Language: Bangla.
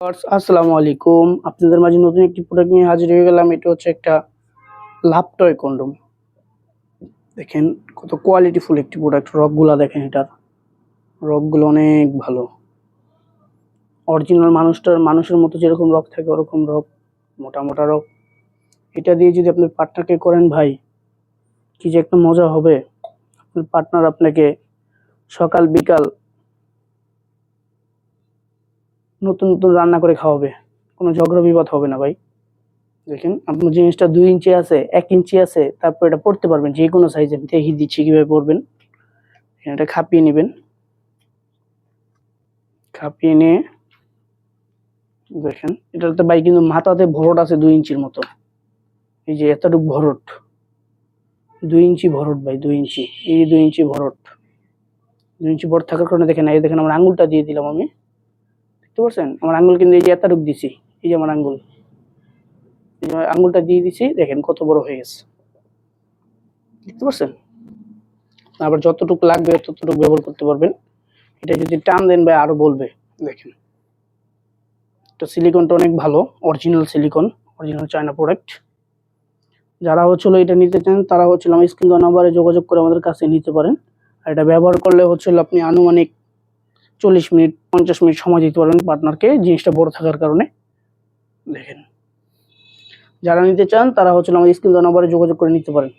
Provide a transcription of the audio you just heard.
আসসালামু আলাইকুম। আপনাদের মাঝে নতুন একটি প্রোডাক্ট নিয়ে হাজির হয়ে গেলাম। এটা হচ্ছে একটা লাভ টয় কন্ডম। দেখেন কত কোয়ালিটিফুল একটি প্রোডাক্ট। রকগুলা দেখেন, এটার রকগুলো অনেক ভালো। অরিজিনাল মানুষের মতো যেরকম রক থাকে ওরকম রক, মোটা মোটা রক। এটা দিয়ে যদি আপনি পার্টনারকে করেন ভাই, কি যে একটা মজা হবে। আপনার পার্টনার আপনাকে সকাল বিকাল নতুন নতুন রান্না করে খাওয়াবে, কোনো ঝগড়া বিবাদ হবে না ভাই। দেখেন আপনার জিনিসটা 2 ইঞ্চি আছে, 1 ইঞ্চি আছে, তারপর এটা পড়তে পারবেন যে কোনো সাইজে। আমি দেখিয়ে দিচ্ছি কিভাবে পড়বেন। এটা খাপিয়ে নেবেন, খাপিয়ে নিয়ে দেখেন এটাতে ভাই কিন্তু মাথাতে ভরট আছে 2 ইঞ্চির মতো। এই যে এতটুকু ভরট, 2 ইঞ্চি ভরট ভাই, 2 ইঞ্চি। এই 2 ইঞ্চি ভরট, 2 ইঞ্চি ভরট থাকার কারণে দেখেন, এই দেখেন আমার আঙুলটা দিয়ে দিলাম আমি, দেখতে পাচ্ছেন আমার আঙুল কিন্তু এই যে এতটুকু দিছি। এই যে আমার আঙুল, এই যে আঙুলটা দিয়ে দিছি, দেখেন কত বড় হয়ে গেছে, দেখতে পাচ্ছেন। আবার যতটুকু লাগবে ততটুকু ব্যবহার করতে পারবেন। এটা যদি টান দেন ভাই আরো বলবে। দেখেন তো সিলিকনটা অনেক ভালো, original silicon, original China product. যারা হচ্ছিল এটা নিতে চান তারা হচ্ছিল আমার স্ক্রিন দেওয়া নাম্বারে যোগাযোগ করে আমাদের কাছে নিতে পারেন। আর এটা ব্যবহার করলে হচ্ছিল আপনি আনুমানিক 40 মিনিট 50 মিনিট সময় দিতে পারবেন পার্টনারকে, জিনিসটা বড় থাকার কারণে। দেখেন যারা নিতে চান তারা হচ্ছিল আমার স্ক্রিন দেওয়া নাম্বারে যোগাযোগ করে নিতে পারেন।